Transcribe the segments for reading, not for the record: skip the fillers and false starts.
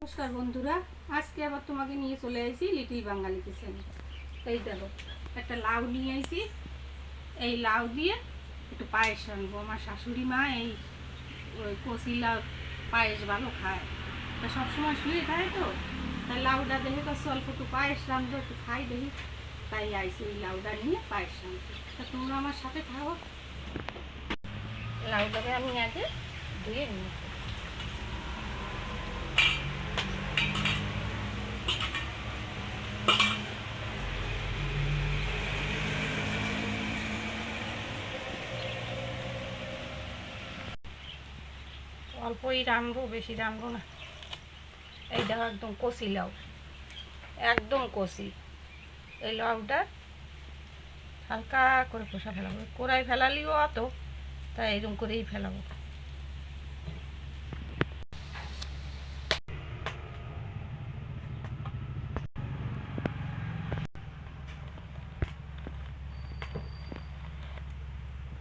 নমস্কার বন্ধুরা, আজকে আবার তোমাকে নিয়ে চলে আসি লিটিল বাঙালি কিচেনে। এই দেখো, একটা লাউ নিয়ে আসি। এই লাউ দিয়ে একটু পায়েস রাখবো। আমার শাশুড়ি মা এই ওই কচি লাউ পায়েস ভালো খায়, তা সবসময় শুয়ে খায় তো। তাই লাউটা দেখে তো অল্প একটু পায়েস রাঁধবো, একটু খাই দেখি, তাই আইসি ওই লাউটা নিয়ে পায়েস রাঁধবো। তা তোমরা আমার সাথে খাও। লাউটাকে আমি আগে ধুয়ে নিই। অল্পই রাঁধবো, বেশি রাঁধবো না। এই দেখো, একদম কচি লাউ, একদম কচি। এই লাউটা হালকা করে কষা ফেলাবো, কোড়ায় ফেলালিও অত, তাই এরকম করেই ফেলাবো।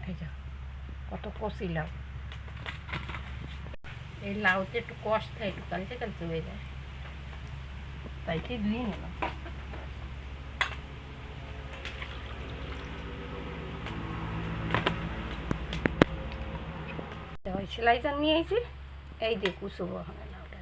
এই যা কত কচি লাউ। এই লাউতে একটু কষ থাকে, একটু কালচে কালচে হয়ে যায়, তাই কি ধুয়ে নিলাম। ওই সেলাইজার নিয়ে এসেছি, এই দিয়ে কুচবো ওখানে লাউটা।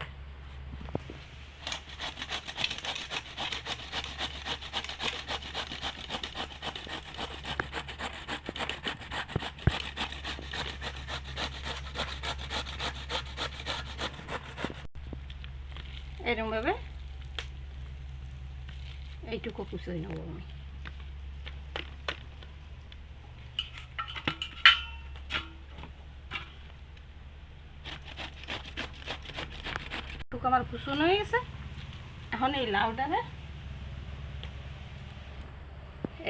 এরকমভাবে এইটুকু কুচোই নেবো আমি। আমার কুচনো হয়ে গেছে। এখন এই লাউটারে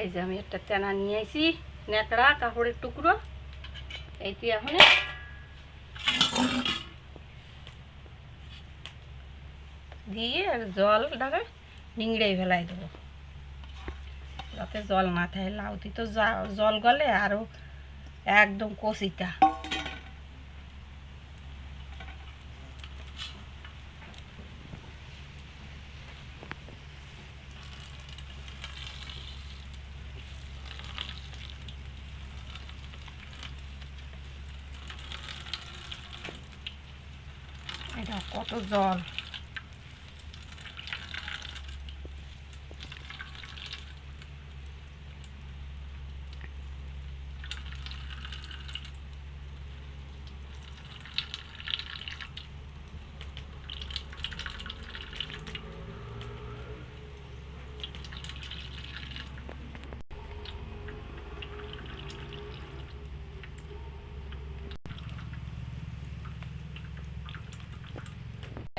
এই যে আমি একটা তেনা নিয়ে আসি, ন্যাকড়া কাপড়ের টুকরো, এইটি এখন দিয়ে আর জলটাকে নিংড়েই ফেলাই দেবো, যাতে জল না থাকে। লাউতি তো জল গলে আরও একদম কচিটা। এটা কত জল।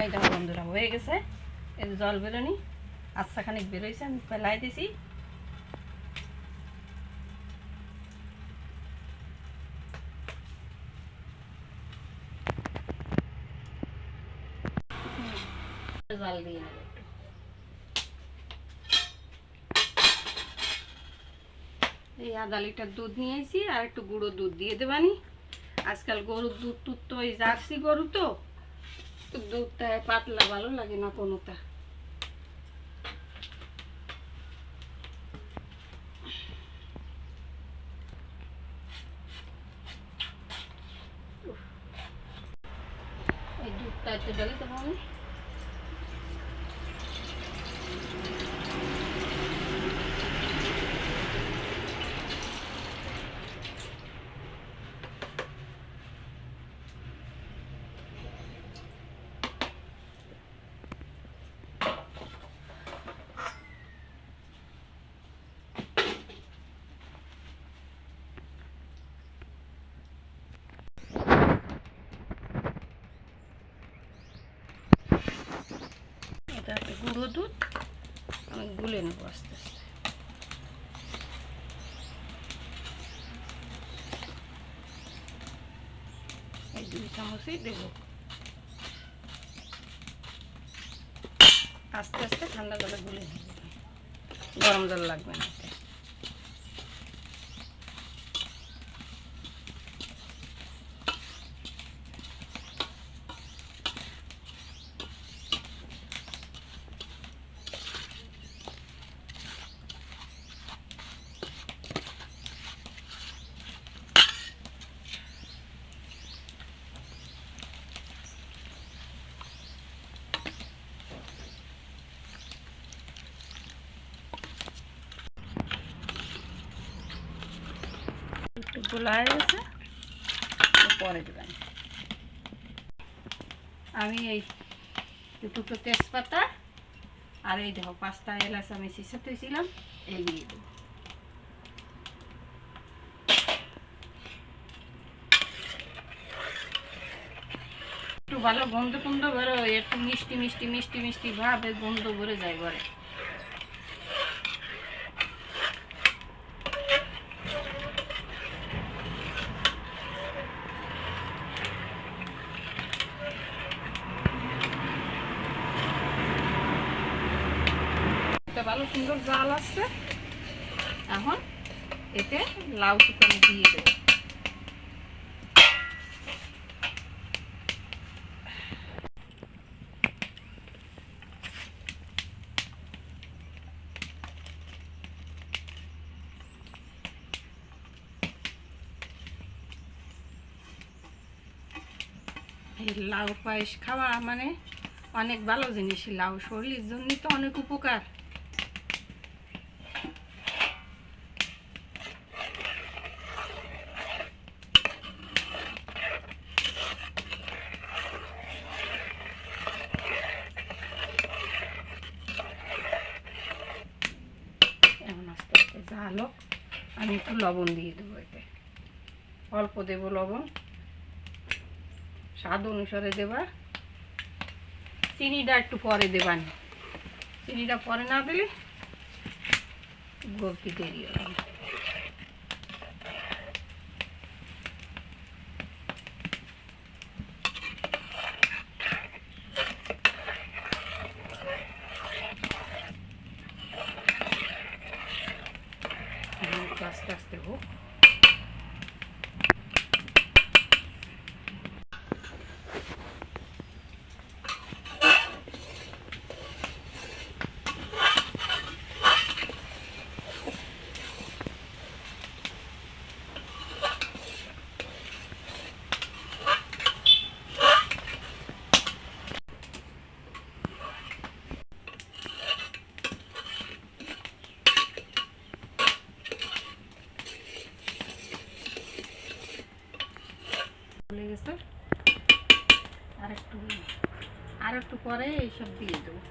এই দেখো বন্ধুরা, হয়ে গেছে। এই জল বেরোনি, আচ্ছা খানিক বেরোইছে, আমি ফেলাই দিছি। জল দিয়ে নেব। এই আধা লিটার দুধ নিয়ে আসি, আর একটু গুঁড়ো দুধ দিয়ে দেবানি। আজকাল গরুর দুধ টুধ তো ওই জার্সি গরু তো দুধটা পাতলা ভালো লাগে না কোনোটা। এই দুধটা একটু ঢেলে দেবো আমি। এটা একটা গুঁড়ো দুধ, আমি গুলে নেবো আস্তে আস্তে। এই 2 চামচই দেবো, আস্তে আস্তে ঠান্ডা জলে গুলে নেবো, গরম জল লাগবে না। চলে গেছে, পরে দেবেন। আমি এই দুটো তেজপাতা আর এই দেখো 5টা এলাচ আমি সিসাতে ছিলাম, এই দিয়ে দেবো। একটু ভালো গন্ধ কুন্দ বেরোয়, একটু মিষ্টি মিষ্টি মিষ্টি মিষ্টি ভাবে গন্ধ ভরে যায় ঘরে। ভালো সুন্দর জাল আসছে, এখন এতে লাউ টুকরো দিয়ে দেবো। এই লাউ পায়েস খাওয়া মানে অনেক ভালো জিনিস, লাউ শরীরের জন্য তো অনেক উপকার। এখন আস্তে আস্তে জাল হোক, আমি একটু লবণ দিয়ে দেবো, এতে অল্প দেবো লবণ, স্বাদ অনুসারে দেবা। চিনিটা একটু পরে দেবানি, চিনিটা পরে না দিলে গলতে দেরি হবে। আস্তে আস্তে হোক। গেছে, আর একটু পরে এইসব দিয়ে দেবো।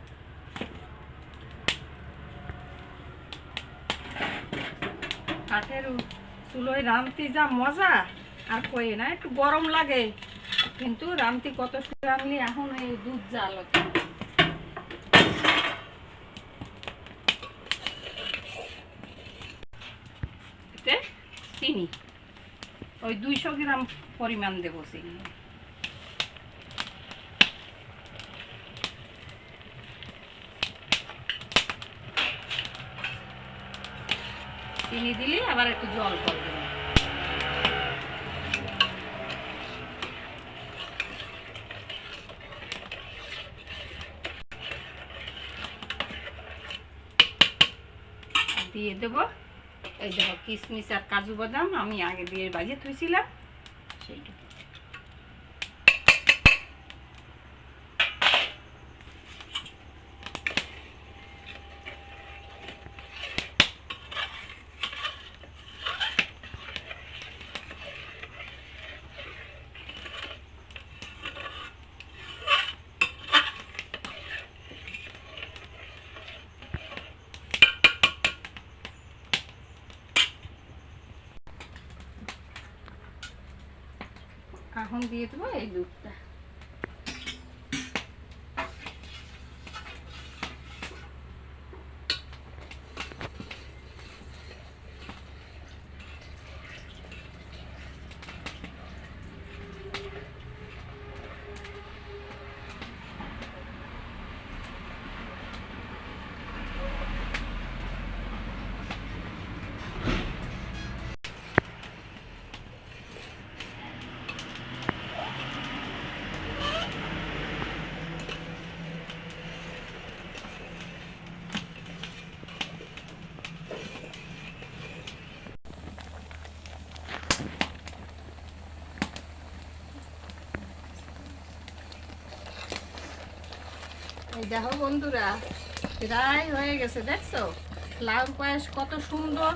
কাঠের চুলোয় রাঁধতে যা মজা আর কই না, একটু গরম লাগে কিন্তু রাঁধতে কত রাঁধলি। এখন এই দুধ জাল হচ্ছে, এতে চিনি ওই 200 গ্রাম পরিমাণ দেবো চিনি। চিনি দিলে আবার একটু জল করবে, দিয়ে দেবো। এই দেখো কিশমিশ আর কাজু বাদাম আমি আগে দিয়ে বাজিয়ে থুইছিলাম, সেইটা এখন দিয়ে দেবো এই দুধটা। এই দেখো বন্ধুরা, প্রায় হয়ে গেছে, দেখছো লাউ পায়েস কত সুন্দর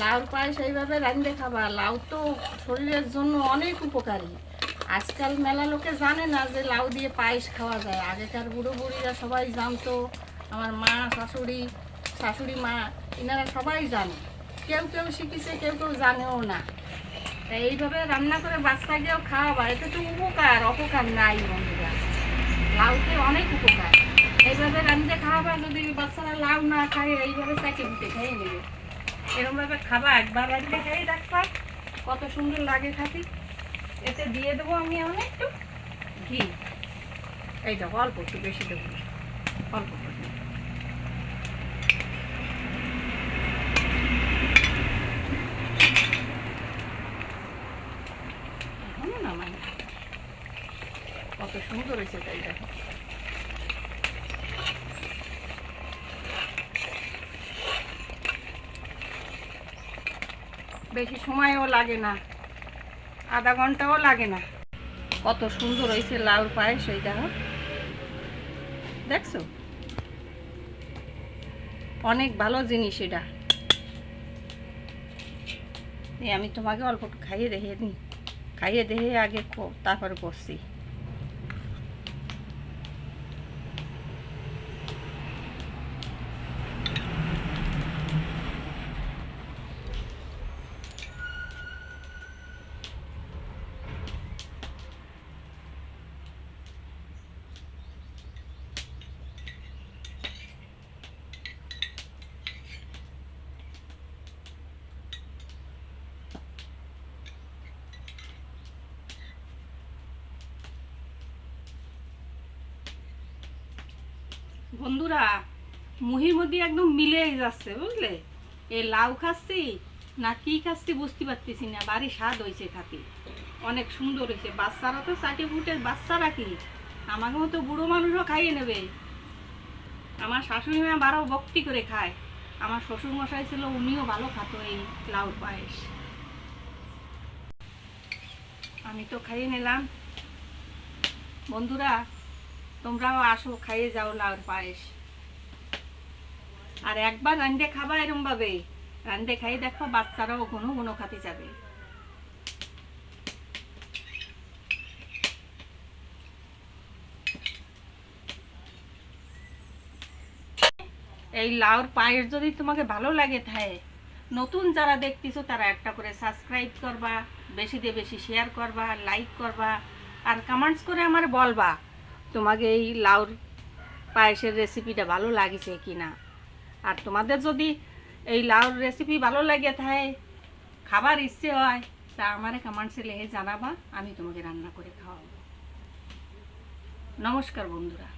লাউর পায়েস এইভাবে রাঁধতে খাবা। লাউ তো শরীরের জন্য অনেক উপকারী। আজকাল মেলা লোকে জানে না যে লাউ দিয়ে পায়েস খাওয়া যায়। আগেকার বুড়ো বুড়িরা সবাই জানতো, আমার মা, শাশুড়ি মা, এনারা সবাই জানে। কেউ কেউ শিখেছে, কেউ কেউ জানেও না। তাই এইভাবে রান্না করে বাচ্চাকেও খাওয়াবা, এতে তো উপকার, অপকার নাই বন্ধুরা। লাউতে অনেক উপকার। এইভাবে রান্না খাওয়াবা, যদি বাচ্চারা লাউ না খায় এইভাবে চাকে দিতে খেয়ে নেবে। এরকমভাবে খাবা, একবার রান্না খেয়ে দেখবা কত সুন্দর লাগে খাতি। এতে দিয়ে দেবো আমি এখন একটু ঘি। এই দেখো অল্প, একটু বেশি দেবো, অল্প করে না, মানে কত সুন্দর হয়েছে তাই দেখো। বেশি সময়ও লাগে না, আধা ঘন্টাও লাগে না। কত সুন্দর হয়েছে লাউর পায়েস, এই দেখো, দেখছো? অনেক ভালো জিনিস এটা। আমি তোমাকে অল্প একটু খাইয়ে দেখে দিই, খাইয়ে দেখে আগে তারপরে করছি। বন্ধুরা, মুহির মধ্যে একদম মিলে যাচ্ছে, বুঝলে? এই লাউ খাচ্ছি না কি খাচ্ছি বুঝতে পারতেছি না, বাড়ি স্বাদ হয়েছে খাতি, অনেক সুন্দর হয়েছে। বাচ্চারা তো 60 ফুটের বাচ্চারা কি আমাকে মতো বুড়ো মানুষও খাইয়ে নেবে। আমার শাশুড়ি মা বারো ভক্তি করে খায়। আমার শ্বশুর মশাই ছিল, উনিও ভালো খাতো এই লাউর পায়েস। আমি তো খাইয়ে নিলাম। বন্ধুরা, তোমরাও আসো, খাইয়ে যাও লাউর পায়েস। আর একবার রান্ধে খাবা এরম ভাবে, রান্ধে খাই দেখো, বাচ্চারাও ঘন ঘন খাতে যাবে। এই লাউর পায়েস যদি তোমাকে ভালো লাগে থাকে, নতুন যারা দেখতেছো তারা একটা করে সাবস্ক্রাইব করবা, বেশি দিয়ে বেশি শেয়ার করবা, লাইক করবা, আর কমেন্টস করে আমার বলবা তোমাকে এই লাউর পায়েসের রেসিপিটা ভালো লাগিছে কিনা। আর তোমাদের যদি এই লাউর রেসিপি ভালো লাগে থাকে, খাবার ইচ্ছে হয়, তা আমারে কমেন্টসে লিখে জানাবা, আমি তোমাকে রান্না করে খাওয়াবো। নমস্কার বন্ধুরা।